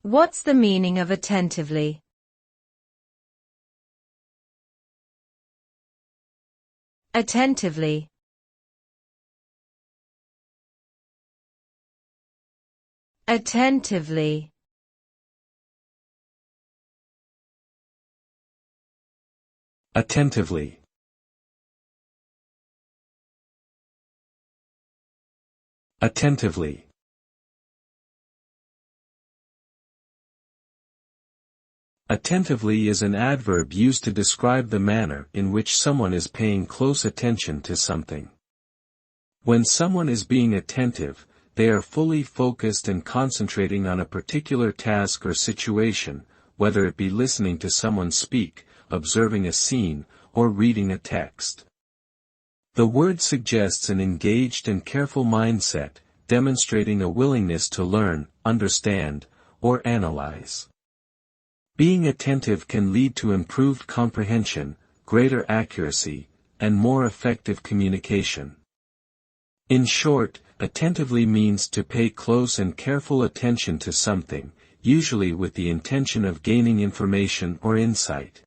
What's the meaning of attentively? Attentively. Attentively. Attentively. Attentively. Attentively is an adverb used to describe the manner in which someone is paying close attention to something. When someone is being attentive, they are fully focused and concentrating on a particular task or situation, whether it be listening to someone speak, observing a scene, or reading a text. The word suggests an engaged and careful mindset, demonstrating a willingness to learn, understand, or analyze. Being attentive can lead to improved comprehension, greater accuracy, and more effective communication. In short, attentively means to pay close and careful attention to something, usually with the intention of gaining information or insight.